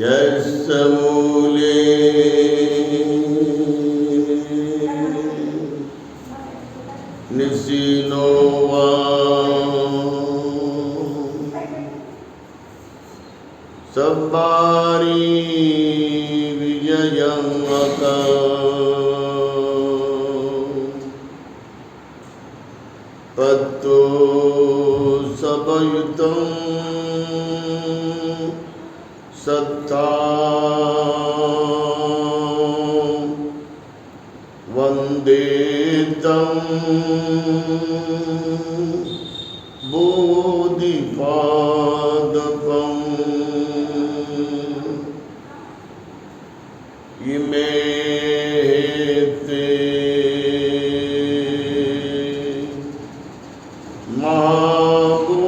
यस्य मूले निसीनो वा सब्बारी विजयं पत्तो सबयुतं सत्ता वन्दे तं बोधिपादपम् इमे ते महाबोधि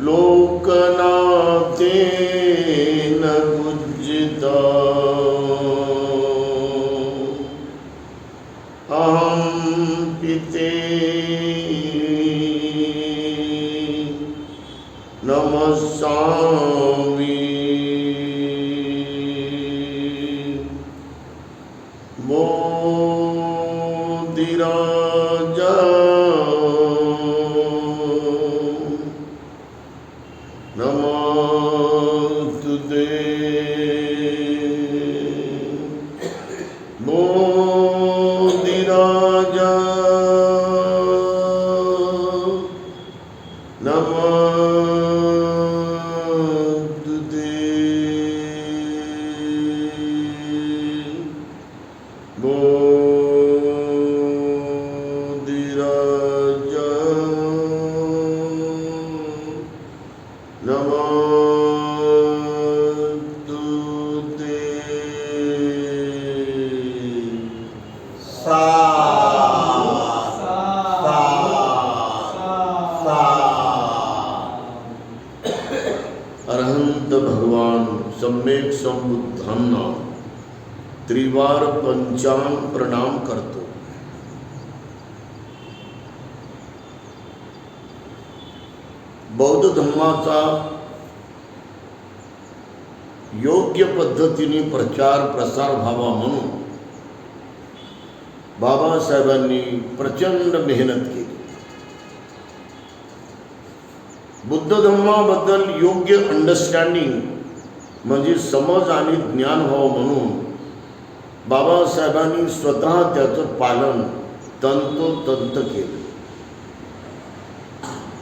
लोकनाथेन पूजिता अहं पिते नमस्सामि बोधिराजा नमस्तुते बोधिराजा नमस्तुते बोधिराजा नमस्तुते। सा अरहंत भगवान सम्यक संबुद्धांना त्रिवार पंचांग प्रणाम करतो. बौद्ध धर्माचा योग्य पद्धतीने प्रचार प्रसार व्हावा म्हणून बाबासाहेबांनी प्रचंड मेहनत केली. बुद्ध धर्माबद्दल योग्य अंडरस्टँडिंग म्हणजे समज आणि ज्ञान व्हावं म्हणून बाबासाहेबांनी स्वतः त्याचं पालन तंतोतंत केलं.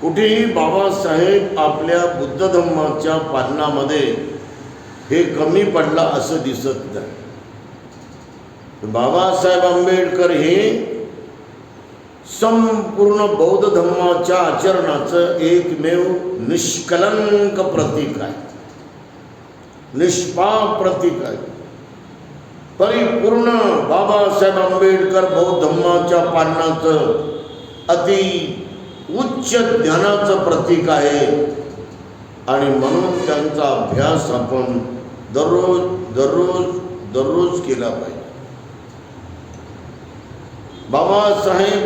कुठेही बाबासाहेब आपल्या बुद्ध धर्माच्या पालनामध्ये हे कमी पडला असं दिसत नाही. बाबासाहेब आंबेडकर हे संपूर्ण बौद्ध धर्माच्या आचरणाचं एकमेव निष्कलंक प्रतीक आहे, निष्पाप प्रतीक आहे. परिपूर्ण बाबासाहेब आंबेडकर बौद्ध धर्माच्या पालनाचं अति उच्च ज्ञानाचं प्रतीक आहे आणि म्हणून त्यांचा अभ्यास आपण दररोज दररोज दररोज केला पाहिजे. बाबासाहेब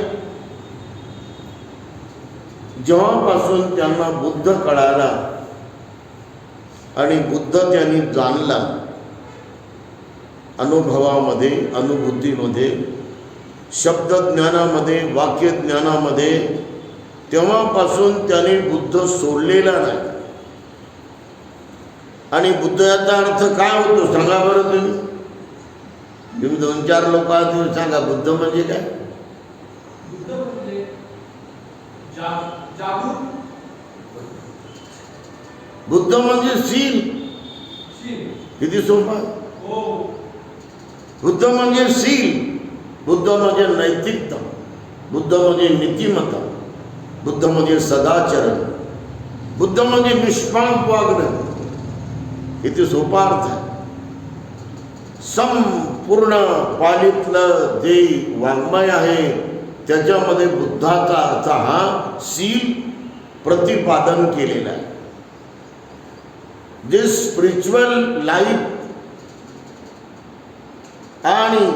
जेव्हापासून त्यांना बुद्ध कळाला आणि बुद्ध त्यांनी जाणला अनुभवामध्ये, अनुभूतीमध्ये, शब्दज्ञानामध्ये, वाक्यज्ञानामध्ये, तेव्हापासून त्याने बुद्ध सोडलेला नाही. आणि बुद्ध याचा अर्थ काय होतो सांगा बरं तुम्ही. तुम्ही 2-4 लोक आहात, सांगा बुद्ध म्हणजे काय? बुद्ध म्हणजे जागरूक. बुद्ध म्हणजे शील. किती सोपा. हो. बुद्ध म्हणजे शील, बुद्ध म्हणजे नैतिकता, बुद्ध म्हणजे नीतिमत्ता, बुद्ध म्हणजे सदाचरण, बुद्ध म्हणजे निष्पाप वागणं. किती सोपा अर्थ आहे. संपूर्ण पालीतलं जे वाङ्मय आहे त्याच्यामध्ये बुद्धाचा अर्थ हा शील प्रतिपादन केलेला आहे. जे स्पिरिच्युअल लाईफ आणि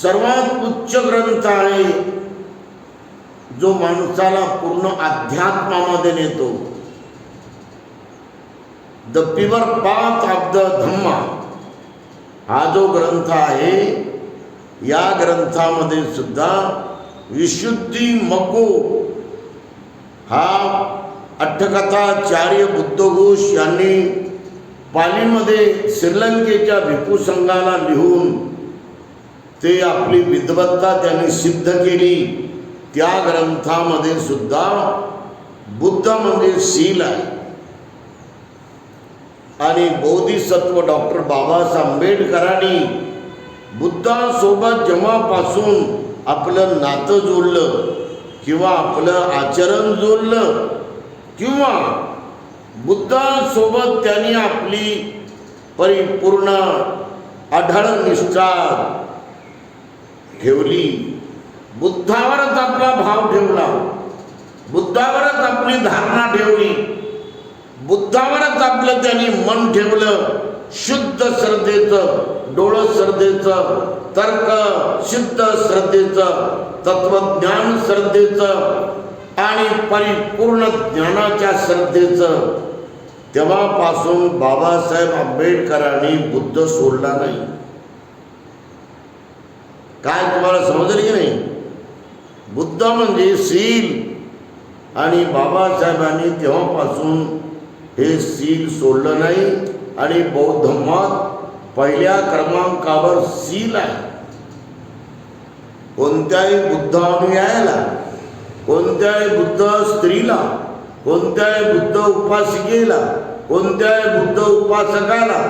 सर्वात उच्च ग्रंथ आहे जो माणसाला पूर्ण अध्यात्मामध्ये नेतो. The pure path of the Dhamma हा जो ग्रंथ आहे, या ग्रंथामध्ये सुद्धा विशुद्धी मग्गू हा अट्टकथाचार्य बुद्धघोष यांनी पालीमध्ये श्रीलंकेच्या भिक्खू संघाला लिहून ते आपली विद्वत्ता त्यांनी सिद्ध केली. त्या ग्रंथामध्ये सुद्धा बुद्ध म्हणजे सील आहे. आणि बोधिसत्व डॉक्टर बाबासाहेब आंबेडकरांनी बुद्धासोबत जेव्हापासून आपलं नातं जोडलं किंवा आपलं आचरण जोडलं किंवा बुद्धासोबत त्यांनी आपली परिपूर्ण अढळ निष्ठा ठेवली, बुद्धावरच आपला भाव ठेवला, बुद्धावरच आपली धारणा ठेवली, बुद्धावरच आपलं त्यांनी मन ठेवलं. शुद्ध श्रद्धेचं, डोळं श्रद्धेचं, तर्क शुद्ध श्रद्धेचं, तत्वज्ञान श्रद्धेचं आणि परिपूर्ण ज्ञानाच्या श्रद्धेचं. तेव्हापासून बाबासाहेब आंबेडकरांनी बुद्ध सोडला नाही. काय तुम्हाला समजलं की नाही? बुद्ध म्हणजे सील आणि बाबासाहेबांनी तेव्हापासून हे सील सोडलं नाही. आणि बौद्ध धर्मात पहिल्या क्रमांकावर सील आहे. कोणत्याही बुद्ध अनुयायाला, कोणत्याही बुद्ध स्त्रीला, कोणत्याही बुद्ध उपासिकेला, कोणत्याही बुद्ध उपासकाला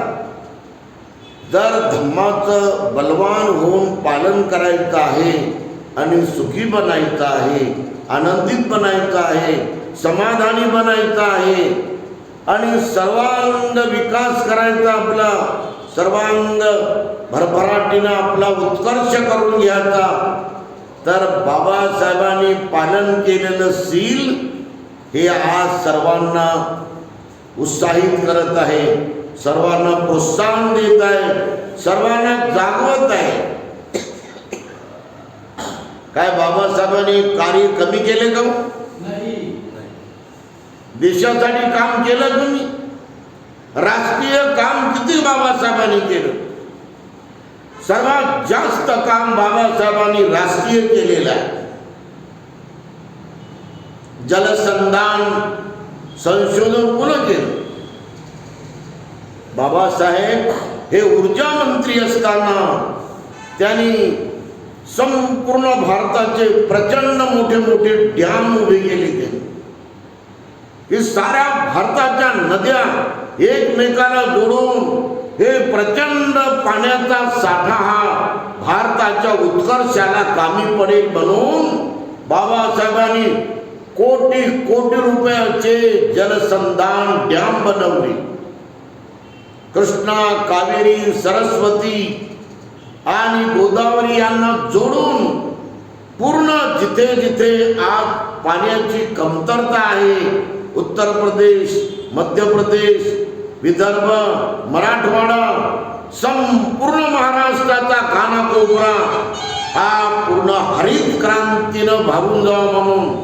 जर धम्माचं बलवान होऊन पालन करायचं आहे आणि सुखी बनायचं आहे, आनंदित बनायचं आहे, समाधानी बनायचं आहे आणि सर्वांग विकास करायचा, आपला सर्वांग भरभराटीनं आपला उत्कर्ष करून घ्यायचा, तर बाबासाहेबांनी पालन केलेलं सील हे आज सर्वांना उत्साहित करत आहे, सर्वांना प्रोत्साहन देत आहे, सर्वांना जागवत आहे. काय बाबासाहेबांनी कार्य कमी केले का? नाही. देशासाठी काम केलं तुम्ही? राष्ट्रीय काम किती बाबासाहेबांनी केलं? सर्वात जास्त काम बाबासाहेबांनी राष्ट्रीय केलेलं आहे. जलसंधान संशोधन कोण केलं? बाबासाहेब हे ऊर्जा मंत्री असताना त्यांनी संपूर्ण भारताचे प्रचंड मोठे मोठे डॅम उभे केले. हे साऱ्या भारताच्या नद्या एकमेकाला जोडून हे प्रचंड पाण्याचा साठा हा भारताच्या उत्कर्षाला कामी पडेल म्हणून बाबासाहेबांनी कोटी कोटी रुपयाचे जलसंधान डॅम बनवले. कृष्णा, कावेरी, सरस्वती आणि गोदावरी यांना जोडून पूर्ण जिथे जिथे आज पाण्याची कमतरता आहे, उत्तर प्रदेश, मध्य प्रदेश, विदर्भ, मराठवाडा, संपूर्ण महाराष्ट्राचा कानाकोपरा हा पूर्ण हरित क्रांतीनं भागून जावा म्हणून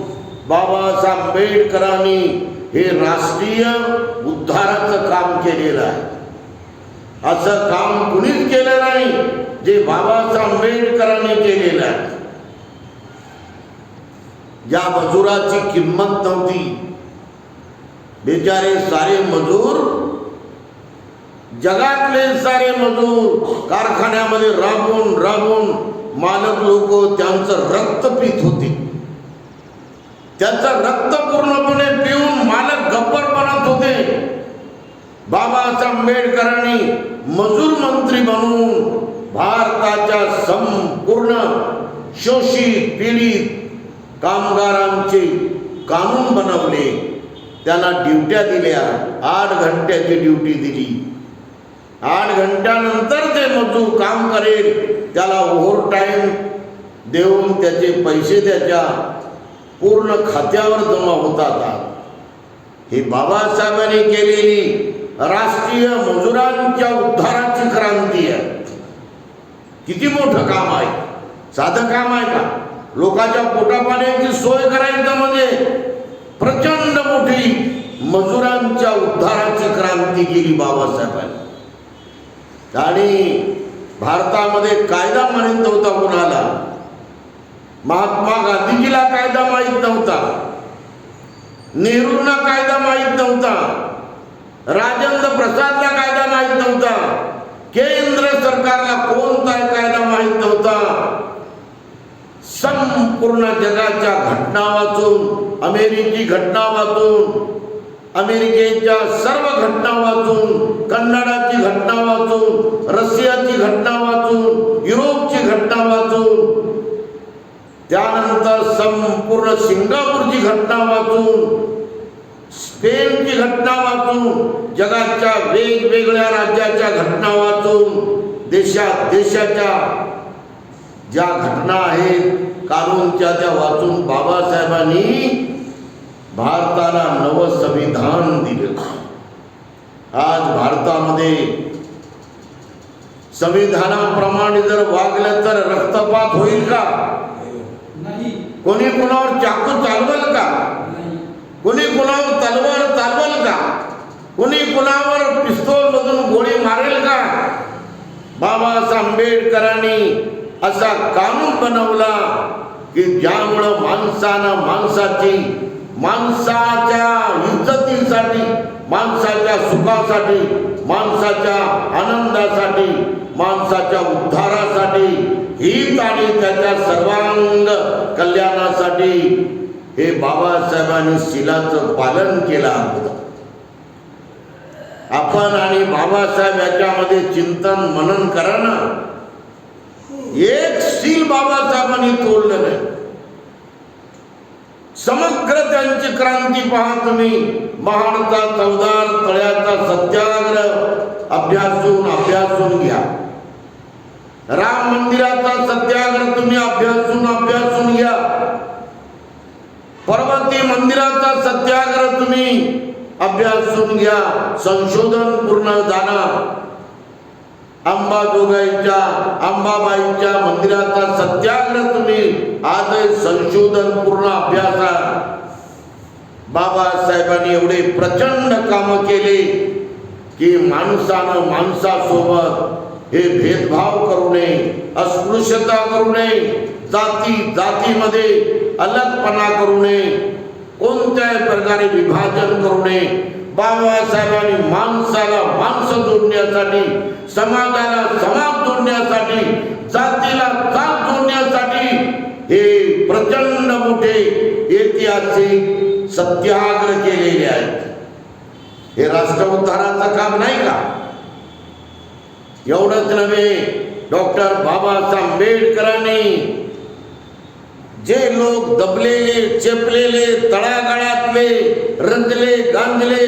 बाबासाहेब आंबेडकरांनी हे राष्ट्रीय उद्धाराचं काम केलेलं आहे. असं काम कुणीच केलं नाही जे बाबासाहेब आंबेडकरांनी केलेलं आहे. ज्या मजुराची किंमत नव्हती, बेचारे सारे मजूर, जगातले सारे मजूर कारखान्यामध्ये राबून राबून मालक लोक त्यांचं रक्त पीत होते. त्यांचं रक्त पूर्णपणे पिऊन मालक गब्बर बनत होते. बाबासाहेब आंबेडकरांनी मजूर मंत्री बनवून भारताच्या संपूर्ण शोषित पीडित कामगारांचे कानून बनवले. त्यांना ड्युट्या दिल्या. 8 घंट्याची ड्युटी दिली. 8 घंट्यानंतर ते मजूर काम करेल त्याला ओव्हर टाईम देऊन त्याचे पैसे त्याच्या पूर्ण खात्यावर जमा होतात. ही बाबासाहेबांनी केलेली राष्ट्रीय मजुरांच्या उद्धाराची क्रांती आहे. किती मोठं काम आहे. साधं काम आहे का? लोकांच्या पोटापाण्याची सोय करा. केली बाबासाहेबांनी. आणि भारतामध्ये कायदा माहीत नव्हता कोणाला. महात्मा गांधीजीला कायदा माहीत नव्हता, नेहरूंना कायदा माहीत नव्हता, राजेंद्र प्रसादला कायदा माहीत नव्हता, केंद्र सरकारला कोणता कायदा माहीत नव्हता. संपूर्ण जगाच्या घटना वाचून, अमेरिकी घटना वाचून, अमेरिकेच्या सर्व घटना वाचून, कन्नडाची घटना वाचून, रशियाची घटना वाचून, युरोपची घटना वाचून, त्यानंतर संपूर्ण सिंगापूरची घटना वाचून, स्पेनची घटना वाचून, जगाच्या वेगवेगळ्या राज्याच्या घटना वाचून, देशाच्या ज्या घटना आहेत कानूनच्या त्या वाचून बाबासाहेबांनी भारताला नवं संविधान दिलं. आज भारतामध्ये संविधानाप्रमाणे जर वागलं तर रक्तपात होईल का? नाही. कोणी कुणावर चाकू चालवल का? कोणी कुणावर तलवार चालवल का? कोणी कुणावर पिस्तूल मधून गोळी मारेल का? बाबासाहेब आंबेडकरांनी असा कानून बनवला की ज्यामुळं माणसाच्या इज्जतीसाठी, माणसाच्या सुखासाठी, माणसाच्या आनंदासाठी, माणसाच्या उद्धारासाठी, हित आणि त्याच्या सर्वांग कल्याणासाठी हे बाबासाहेबांनी शिलाचं पालन केलं होतं. आपण आणि बाबासाहेब याच्यामध्ये चिंतन मनन करा ना. एक शील बाबासाहेबांनी तोडलं नाही. समग्र त्यांची क्रांती पहा तुम्ही. महाडचा चौदार तळ्याचा सत्याग्रह अभ्यासून घ्या. राम मंदिराचा सत्याग्रह तुम्ही अभ्यासून घ्या. पार्वती मंदिराचा सत्याग्रह तुम्ही अभ्यासून घ्या. संशोधन पूर्ण जाणा. अंबाबाईच्या मंदिराचा सत्याग्रह तुम्ही आजही संशोधन पूर्ण अभ्यासा. बाबासाहेबांनी एवढे प्रचंड काम केले की माणसानं माणसासोबत हे भेदभाव करू नये, अस्पृश्यता करू नये, जातीमध्ये अलगपणा करू नये, कोणत्याही प्रकारे विभाजन करू नये. बाबासाहेबांनी माणसाला माणसं जोडण्यासाठी, समाजाला समाज जोडण्यासाठी, जातीला जात जोडण्यासाठी हे प्रचंड मोठे ऐतिहासिक सत्याग्रह केलेले आहेत. हे राष्ट्र उद्धाराचं काम नाही का? एवढंच नव्हे, डॉक्टर बाबासाहेब आंबेडकरांनी जे लोक दबलेले, चेपलेले, तळागाळातले, रंजले गांजले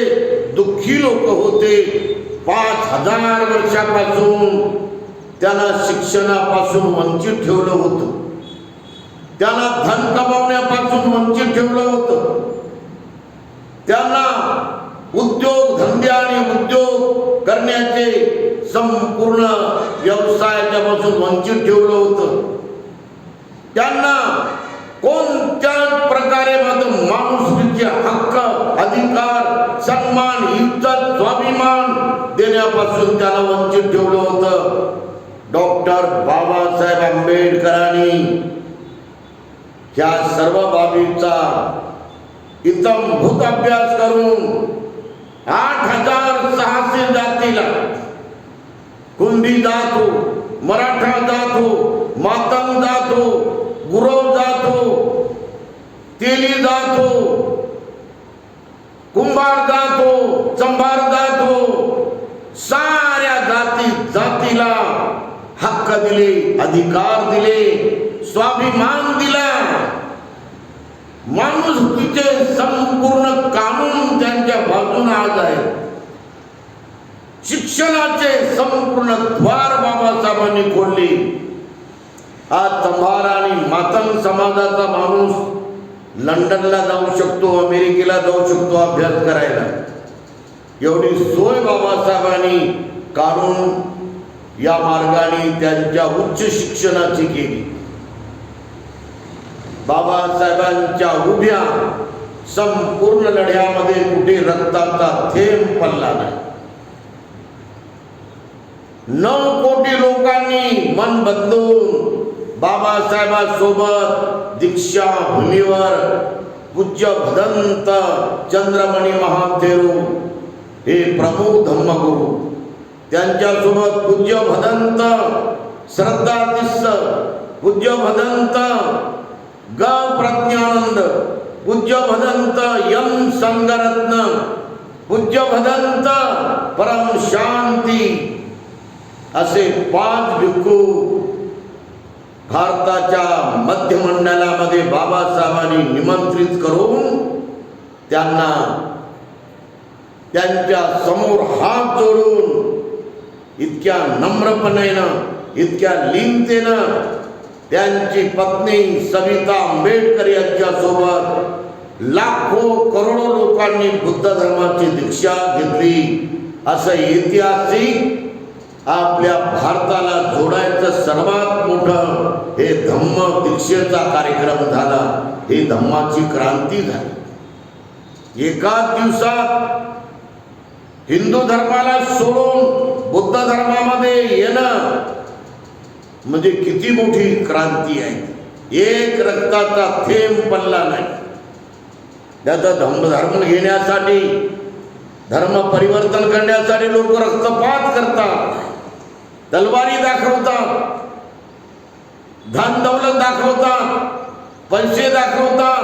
दुःखी लोक होते, 5000 वर्षापासून त्यांना शिक्षणापासून वंचित ठेवलं होतं. त्यांना धन कमावण्यापासून वंचित ठेवलं होतं. त्यांना उद्योग धंदे आणि उद्योग करण्याचे संपूर्ण व्यवसायाच्या पासून वंचित ठेवलं होतं. त्यांना कोणत्याच प्रकारे माणुसकीचे हक्क, अधिकार, सन्मान, इज्जत, स्वाभिमान देण्यापासून त्याला वंचित ठेवलं होतं. डॉक्टर बाबासाहेब आंबेडकरांनी ह्या सर्व बाबींचा इत्थंभूत अभ्यास करून 8600 जातीला, कुणबी जात हो, मराठा जात हो, मातंग जात हो, गुरव जात हो, तेली जात हो, कुंभार जात हो, चंभार जात हो, साऱ्या जातीला हक्क दिले, अधिकार दिले, स्वाभिमान दिला. माणुसकीचे संपूर्ण कानून त्यांच्या बाजूने आज आहे. शिक्षणाचे संपूर्ण द्वार बाबासाहेबांनी खोलले. आज चंभार आणि मातंग समाजाचा माणूस लंडनला जाऊ शकतो, अमेरिकेला जाऊ शकतो अभ्यास करायला. एवढी सोय बाबासाहेबांनी काढून या मार्गाने त्यांच्या उच्च शिक्षणाची केली. बाबासाहेबांच्या उभ्या संपूर्ण लढ्यामध्ये कुठे रक्ताचा थेंब पडला नाही. 9 कोटी लोकांनी मन बदलून बाबासाहेबांसोबत दीक्षा भूमीवर पूज्य भदंत चंद्रमणी महाथेरो हे प्रमुख धम्मगुरू, त्यांच्यासोबत पूज्य भदंत श्रद्धातीस्स, पूज्य भदंत ग प्रज्ञानंद, पूज्य भदंत यम संगरत्न, पूज्य भदंत परम शांती असे 5 भिक्खू भारताच्या मध्य मंडळामध्ये बाबासाहेबांनी निमंत्रित करून त्यांना त्यांच्या समोर हात जोडून इतक्या नम्रपणेनं, इतक्या लीनतेनं त्यांची पत्नी सविता आंबेडकर यांच्यासोबत लाखो करोडो लोकांनी बुद्ध धर्माची दीक्षा घेतली. असं ऐतिहासिक आपल्या भारताला जोडायचं सर्वात मोठं हे धम्म दीक्षेचा कार्यक्रम झाला. ही धम्माची क्रांती झाली. एकाच दिवसात हिंदू धर्माला सोडून बुद्ध धर्मामध्ये येणं म्हणजे किती मोठी क्रांती आहे. एक रक्ताचा थेंब पडला नाही. त्याचा धर्म घेण्यासाठी, धर्म परिवर्तन करण्यासाठी लोक रक्तपात करतात, तलवारी दाखवतात, धन दौलत दाखवतात, पैसे दाखवतात,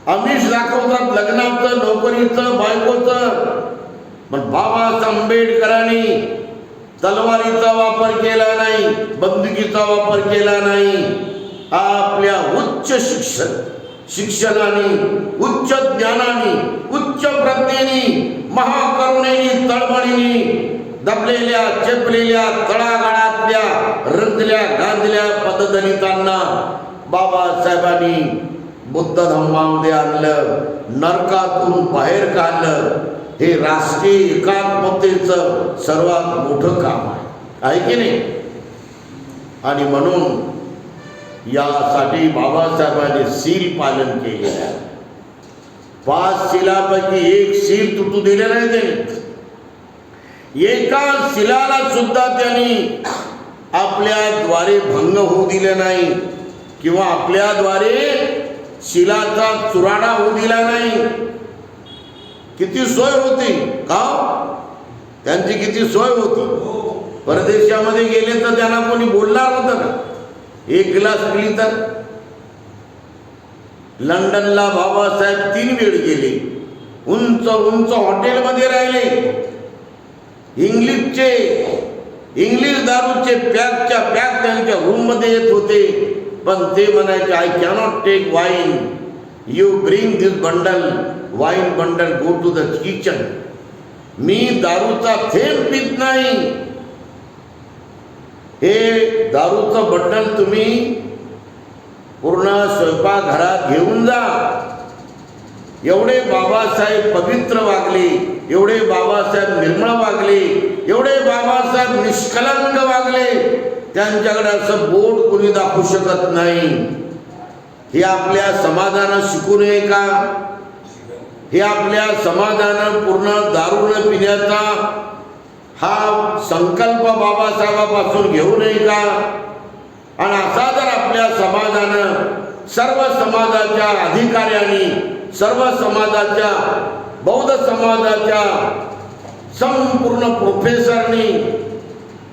आमिष दाखवतात, लग्नाचं, नोकरीचं, बायकोचं. पण बाबासाहेब आंबेडकरांनी तलवारीचा वापर केला नाही, बंदुकीचा वापर केला नाही. आपल्या उच्च शिक्षणाने, उच्च ज्ञानाने, उच्च प्रज्ञेने, महाकरुणेने, तळमळीने दबलेल्या, चेपलेल्या, तळागाळातल्या, रंगल्या गांधल्या पददलितांना बाबासाहेबांनी बुद्ध धर्मामध्ये आणलं, नरकातून बाहेर काढलं. हे राष्ट्रीय एकात्मतेचं सर्वात मोठं काम आहे की नाही? आणि म्हणून यासाठी बाबासाहेबांनी सील पालन केले आहे. 5 शिलापैकी एक सील तुटू दिले नाही त्यांनी. एका शिलाला सुद्धा त्यांनी आपल्याद्वारे भंग होऊ दिले नाही किंवा आपल्याद्वारे शिलाचा चुराडा होऊ दिला नाही. किती सोय होती का? त्यांची किती सोय होती. परदेशामध्ये गेले तर त्यांना कोणी बोलणार होतं का? एक ग्लास पिली तर. लंडनला बाबासाहेब 3 वेळ गेले. उंच उंच हॉटेलमध्ये राहिले. इंग्लिश दारूचे पॅकच्या पॅक त्यांच्या रूममध्ये येत होते. पण ते म्हणायचे, I cannot take wine, you bring this bundle, wine bundle, go to the kitchen. मी दारूचा थेंब पित नाही. हे दारूचं बंडल तुम्ही पूर्ण स्वयंपाकघरात घेऊन जा. एवढे बाबासाहेब पवित्र वागले, एवढे बाबासाहेब निर्मळ वागले, एवढे बाबासाहेब निष्कलंक वागले. त्यांच्याकडे असं बोट कोणी दाखवू शकत नाही. हे आपल्या समाजानं शिकू नये का? हे आपल्या समाजानं पूर्ण दारू न पिण्याचा हा संकल्प बाबासाहेबापासून घेऊ नये का? आणि असा जर आपल्या समाजानं, सर्व समाजाच्या अधिकाऱ्यांनी, सर्व समाजाच्या, बौद्ध समाजाच्या संपूर्ण प्रोफेसरनी,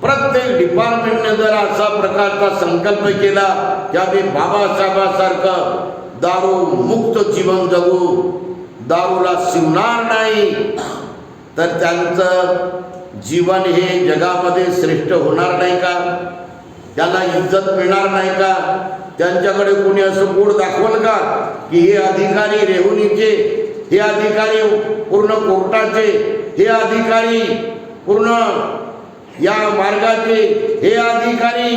प्रत्येक डिपार्टमेंटने जर असा प्रकारचा संकल्प केला की आम्ही बाबासाहेबांसारखं दारू मुक्त जीवन जगू, दारूला शिवणार नाही, तर त्यांचं जीवन हे जगामध्ये श्रेष्ठ होणार नाही का? त्यांना इज्जत मिळणार नाही का? त्यांच्याकडे कोणी असं बोर्ड दाखवल का की हे अधिकारी रेव्हन्यूचे, हे अधिकारी पूर्ण कोर्टाचे, हे अधिकारी पूर्ण या मार्गाचे, हे अधिकारी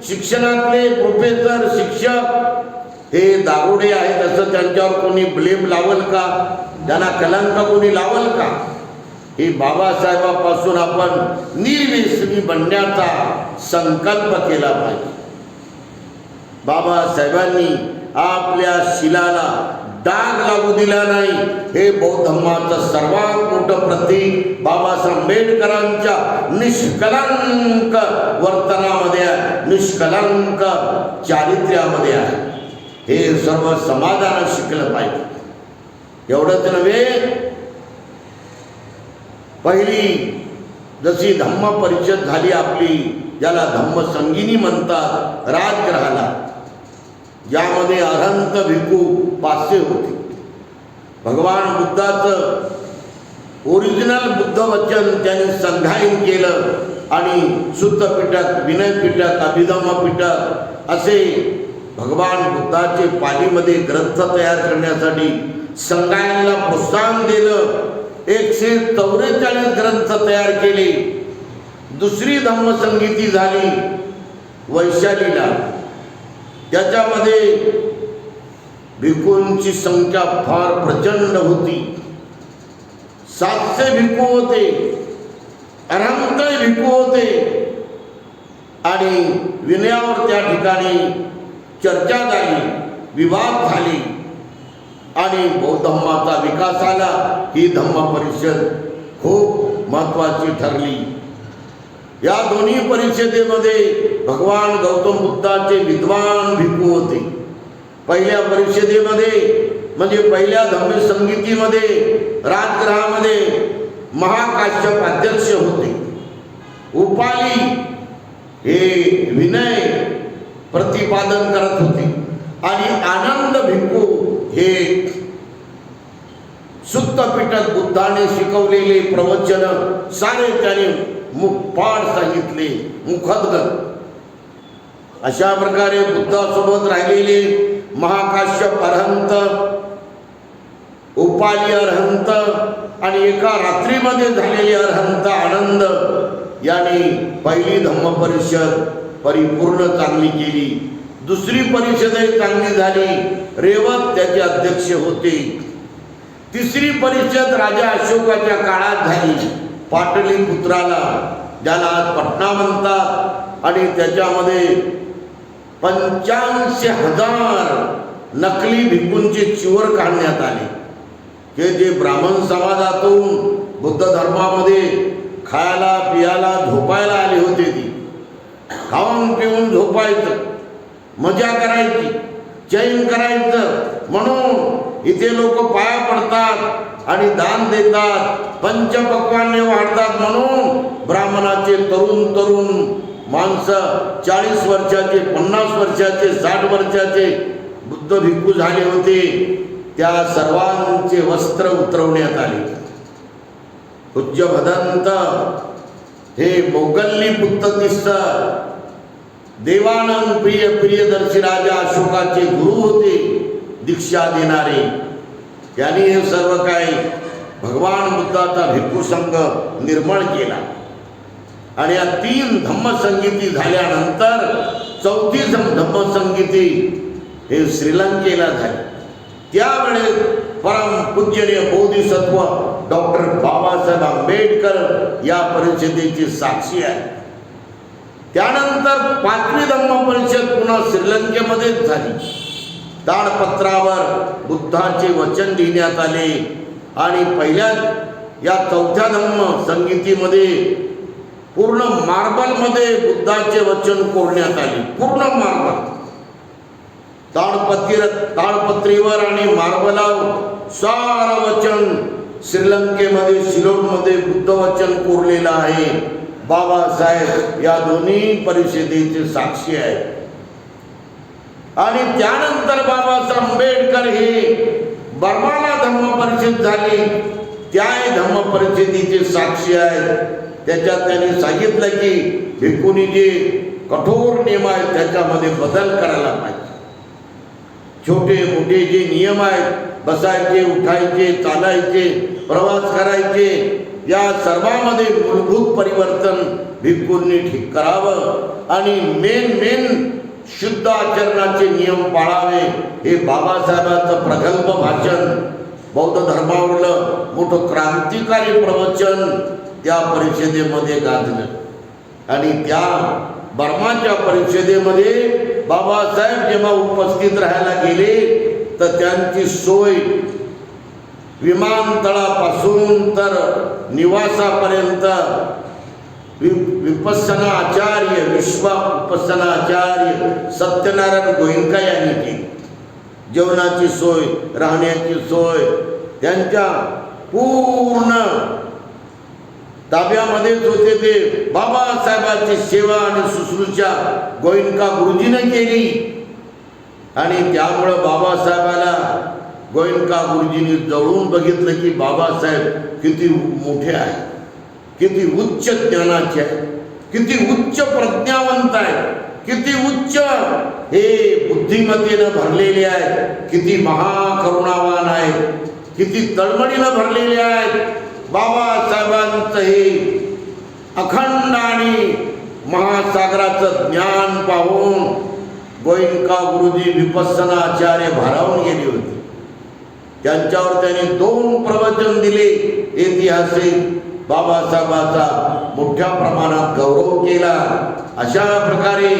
शिक्षणातले प्रोफेसर, शिक्षक हे दारुडे आहेत असं त्यांच्यावर कोणी ब्लेम लावल का? त्यांना कलंक कोणी लावल का? हे बाबासाहेबापासून आपण निर्व्यसनी बनण्याचा संकल्प केला पाहिजे. बाबासाहेबांनी आपल्या शिलाला डाग लागू दिला नाही. हे बौद्ध धर्माचं सर्वात मोठं प्रतीक बाबासाहेब आंबेडकरांच्या निष्कलंक वर्तनामध्ये आहे, निष्कलंक चारित्र्यामध्ये आहे. हे सर्व समाजानं शिकलं पाहिजे. एवढंच नव्हे, पहिली जशी धम्म परिषद झाली आपली, ज्याला धम्मसंगीनी म्हणतात, राजगृहाला, ज्यामध्ये अनंत भिक्खू 500 होते. भगवान बुद्धाचं ओरिजिनल बुद्ध वचन त्यांनी संधायन केलं आणि शुद्ध पिटक, विनय पिटक, अभिधम्म पिटक असे भगवान बुद्धाचे पालीमध्ये ग्रंथ तयार करण्यासाठी संगायनला प्रोत्साहन दिलं. 144 ग्रंथ तयार केले. दुसरी धम्मसंगीती झाली वैशालीला, त्याच्यामध्ये भिक्खूंची संख्या फार प्रचंड होती. 700 भिक्खू होते, अनंत भिक्खू होते. आणि विनयावर त्या ठिकाणी चर्चा झाली, विवाद झाली आणि बौद्ध धर्माचा विकास आला. ही धम्म परिषद खूप महत्त्वाची ठरली. या दोन्ही परिषदेमध्ये भगवान गौतम बुद्धाचे विद्वान भिक्खू होते. पहिल्या परिषदेमध्ये म्हणजे पहिल्या धम्मसंगीतीमध्ये राजगृहामध्ये महाकाश्यप अध्यक्ष होते. उपाली हे विनय प्रतिपादन करत होते आणि आनंद भिक्खू हे सुत्त पिटक बुद्धाने शिकवलेले प्रवचन सारे त्याने मुखपाठ सांगितले, मुखोद्गत. अशा प्रकारे बुद्धासोबत राहिलेले महाकाश्यप अरहंत, उपाली अरहंत आणि एका रात्रीमध्ये झालेले अरहंत आनंद यांनी पहिली धम्म परिषद परिपूर्ण चांगली केली. दुसरी परिषदही चांगली झाली, रेवत त्याचे अध्यक्ष होते. तिसरी परिषद राजा अशोकाच्या काळात झाली, पाटलीपुत्राला, ज्याला आज पटना म्हणतात. आणि त्याच्यामध्ये 85,000 नकली भिक्खूंचे चिवर काढण्यात आले. हे जे ब्राह्मण समाजातून बुद्ध धर्मामध्ये खायला पियाला झोपायला आले होते, ती खाऊन पिऊन झोपायचं, मजा करायची, चैन करायचं, म्हणून इथे लोक पाया पडतात आणि दान देतात, पंचपक्वान्ने वाढतात. म्हणून ब्राह्मणाचे तरुण तरुण माणसं 40 वर्षाचे, 50 वर्षाचे, 60 वर्षाचे बुद्ध भिक्खू झाले होते. त्या सर्वांचे वस्त्र उतरवण्यात आले. पूज्य भदंत हे मोगल्ली पुत्ततिस्स देवानंद प्रिय प्रियदर्शी राजा अशोकाचे गुरु होते, दीक्षा देणारे. त्यांनी हे सर्व काही भगवान बुद्धाचा भिक्खू संघ निर्माण केला. आणि या 3 धम्मसंगीती झाल्यानंतर 4थी धम्मसंगीती हे श्रीलंकेला झाली. त्यावेळेस परम पूजनीय बोधिसत्व डॉक्टर बाबासाहेब आंबेडकर या परिषदेची साक्षी आहे. त्यानंतर 5वी धम्म परिषद पुन्हा श्रीलंकेमध्येच झाली. ताडपत्रावर बुद्धाचे वचन लिहिण्यात आले आणि पहिल्या या 4थ्या धम्म संगीतीमध्ये पूर्ण मार्बलमध्ये बुद्धाचे वचन कोरण्यात आले. पूर्ण मार्बल, ताडपत्रीवर आणि मार्बलावर सारं वचन श्रीलंकेमध्ये सिलोनमध्ये बुद्ध वचन कोरलेलं आहे. बाबासाहेब या दोन्ही परिषदेचे साक्षी आहेत. आणि त्यानंतर बाबासाहेब आंबेडकर हे बर्माला धम्म परिषद झाली, त्याही धम्म परिषदेचे साक्षी आहेत. त्याच्यात त्यांनी सांगितलं की भिक्खूंनी जे कठोर नियम आहेत त्याच्यामध्ये बदल करायला पाहिजे. छोटे मोठे जे नियम आहेत, बसायचे, उठायचे, चालायचे, प्रवास करायचे, या सर्वांमध्ये मूलभूत परिवर्तन भिक्खूंनी ठीक करावं आणि मेन शुद्ध आचरणाचे नियम पाळावे. हे बाबासाहेबांचं प्रगल्भ भाषण, बौद्ध धर्मावरलं मोठं क्रांतिकारी प्रवचन त्या परिषदेमध्ये गाजलं. आणि त्या बर्माच्या परिषदेमध्ये बाबासाहेब जेव्हा उपस्थित राहायला गेले तर त्यांची सोय विमानतळापासून तर निवासापर्यंत विपස්සना आचार्य विश्वपස්සना आचार्य सत्यनारायण गोयंका यांनी केली. जेवणाची सोय, राहण्याची सोय त्यांच्या पूर्ण ताब्यामध्येच होते. ते बाबासाहेबांची सेवा आणि शुश्रूषा गोयंका गुरुजीने केली आणि त्यामुळं बाबासाहेबाला गोयंका गुरुजींनी जवळून बघितलं की बाबासाहेब किती मोठे आहेत, किती उच्च ज्ञानाचे आहेत, किती उच्च प्रज्ञावंत आहेत, किती उच्च हे बुद्धिमत्तेनं भरलेले आहेत, किती महाकरुणावान आहेत, किती तळमळीनं भरलेले आहेत. बाबासाहेबांचं हे अखंड आणि महासागराचं ज्ञान पाहून गोयंका गुरुजी विपස්සना आचार्य भारावून गेले होते. त्यांच्यावर त्यांनी 2 प्रवचन दिले. ऐतिहासिक बाबासाहेबाचा मोठ्या प्रमाणात गौरव केला. अशा प्रकारे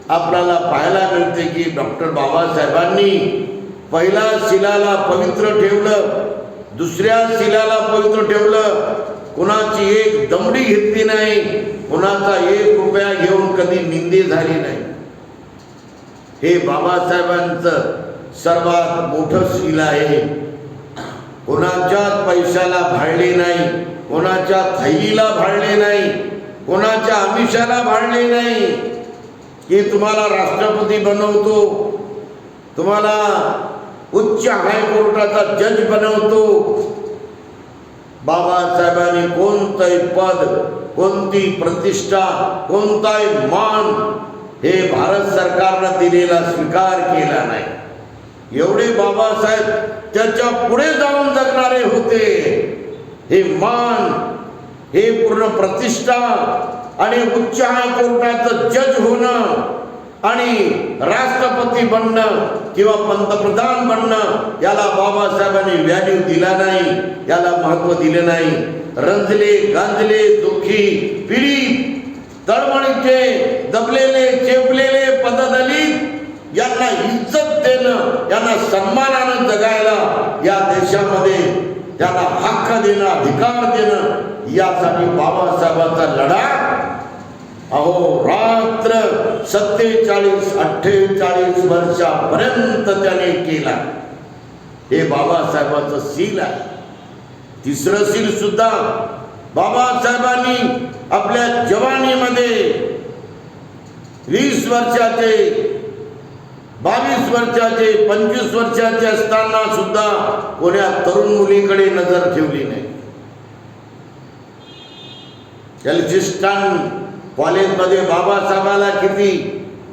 आपल्याला पाहायला मिळते की डॉक्टर बाबासाहेबांनी पहिला शिलाला पवित्र ठेवलं, दुसऱ्या शिलाला पवित्र ठेवलं. कुणाची एक दमडी घेतली नाही, कुणाचा 1 रुपया घेऊन कधी निंदी झाली नाही. हे बाबासाहेबांचं सर्वात मोठं शील आहे. कोणाच्याच पैशाला भाळले नाही, कोणाच्या थैलीला भाळले नाही, कोणाच्या आमिषाला भाळले नाही की तुम्हाला राष्ट्रपती बनवतो, तुम्हाला उच्च हायकोर्टाचा जज बनवतो. बाबासाहेबांनी कोणतंही पद, कोणती प्रतिष्ठा, कोणताही मान हे भारत सरकारनं दिलेला स्वीकार केला नाही. एवढे बाबासाहेब त्याच्या पुढे जाऊन जगणारे होते. हे मान, हे पूर्ण प्रतिष्ठा आणि उच्च हायकोर्टाचं जज होणं आणि राष्ट्रपती बनणं किंवा पंतप्रधान बनणं याला बाबासाहेबांनी व्हॅल्यू दिला नाही, याला महत्त्व दिले नाही. रंजले, गांजले, दुःखी, पीडित, तळमळीचे, दबलेले, चेपलेले, पददलित यांना इज्जत देणं, यांना सन्मानानं जगायला या देशामध्ये त्यांना हक्क देणं, अधिकार देणं यासाठी बाबासाहेबांचा लढा अहोरात्र 47-48 वर्षापर्यंत त्याने केला. हे बाबासाहेबांचं शील आहे. तिसरं शील सुद्धा बाबासाहेबांनी आपल्या जवानीमध्ये 20 वर्षाचे, 22 वर्षाचे, 25 वर्षाचे असताना सुद्धा कोण्या तरुण मुलीकडे नजर ठेवली नाही. एल्फिस्टन कॉलेजमध्ये बाबासाहेबाला किती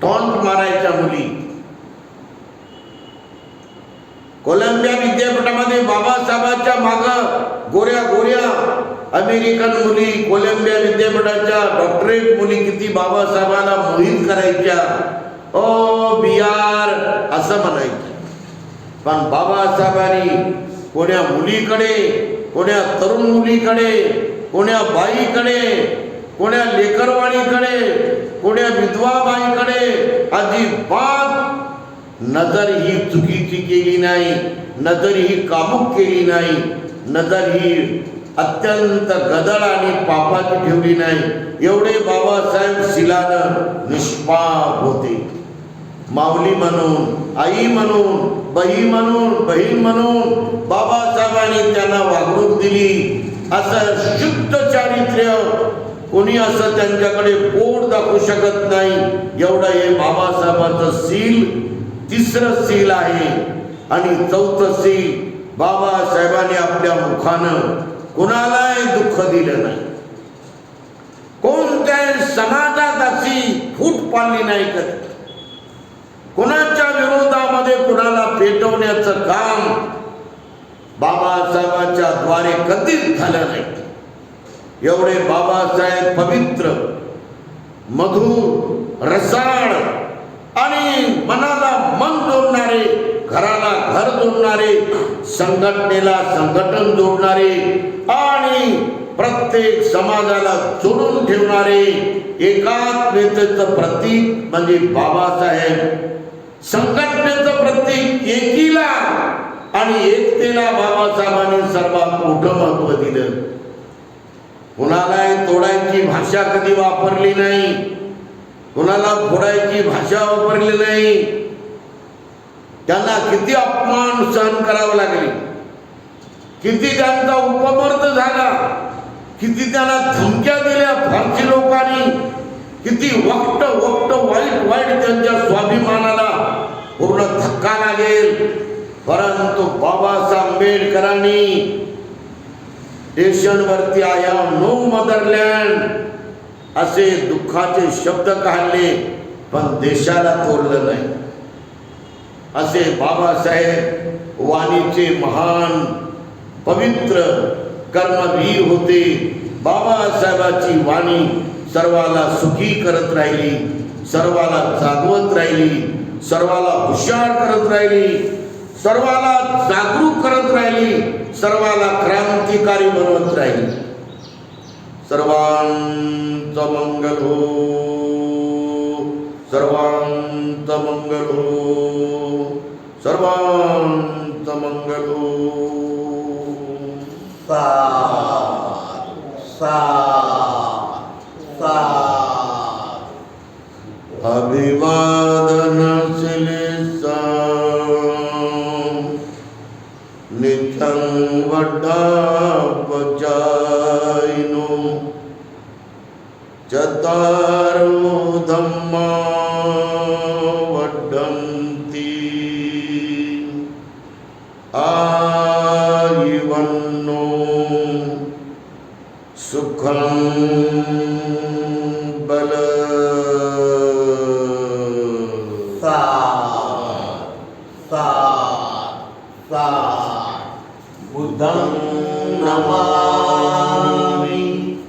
टॉन्ट मारायच्या मुली. कोलंबिया विद्यापीठामध्ये बाबासाहेबांच्या मागं गोऱ्या गोऱ्या अमेरिकन मुली, कोलंबिया विद्यापीठाच्या डॉक्टरेट मुली किती बाबासाहेबाला मोहित करायच्या. ओ बिहार असं म्हणायचं. पण बाबासाहेबांनी कोण्या मुलीकडे, कोण्या तरुण मुलीकडे, कोण्या बाईकडे, कोण्या लेकरवाणीकडे, कोण्या विधवा बाईकडे अजिबात नजर ही चुकीची केली नाही, नजर ही कामुक केली नाही, नजर ही अत्यंत गदळ आणि पापाची ठेवली नाही. एवढे बाबासाहेब शिलानं निष्पाप होते. माऊली म्हणून, आई म्हणून, बहीण म्हणून बाबासाहेबांनी त्यांना वागणूक दिली. असं शुद्ध चारित्र्य कोणी असं त्यांच्याकडे पोट दाखवू शकत नाही. एवढं हे बाबासाहेबांचं शील तिसरं शील आहे. आणि चौथं शील, बाबासाहेबांनी आपल्या मुखानं कोणालाही दुःख दिलं नाही, कोणत्याही समाजात अशी फूट पाडली नाही कधी. कोणाच्या विरोधामध्ये कोणाला पेटवण्याचं काम बाबासाहेबांच्या द्वारे कधीच झालं नाही. एवढे बाबासाहेब पवित्र, मधुर, रसाळ आणि मनाला मन जोडणारे, घराला घर जोडणारे, संघटनेला संघटन जोडणारे आणि प्रत्येक समाजाला जोडून ठेवणारे एकात्मतेचं प्रतीक म्हणजे बाबासाहेब. संघटनेचं प्रतीक एकीला आणि एकतेला बाबासाहेबांनी सर्वात मोठं महत्व दिलं. कुणालाही तोडायची भाषा कधी वापरली नाही, कुणाला फोडायची भाषा वापरली नाही. त्यांना किती अपमान सहन करावे लागले, किती त्यांचा उपमर्द झाला, किती त्यांना धमक्या दिल्या फारसी लोकांनी, किती वाईट त्यांच्या स्वाभिमानाला पूर्ण धक्का लागेल. परंतु बाबासाहेब आंबेडकरांनी स्टेशनवरती आय हॅव नो मदरलँड असे दुःखाचे शब्द काढले, पण देशाला तोडलं नाही. असे बाबासाहेब वाणीचे महान पवित्र कर्मवीर होते. बाबासाहेबाची वाणी सर्वाला सुखी करत राहिली, सर्वाला जागवत राहिली, सर्वाला हुशार करत राहिली, सर्वाला जागरूक करत राहिली, सर्वाला क्रांतिकारी बनवत राहिली. सर्वांचं मंगल हो, सर्वांचं मंगल हो, सर्वांचं मंगल हो. अभिवादन शिलेसा नित्यं वड्डापचायिनो चतारो धम्मा वड्डन्ति आयुवन्नो सुखं बल बुद्धं नमः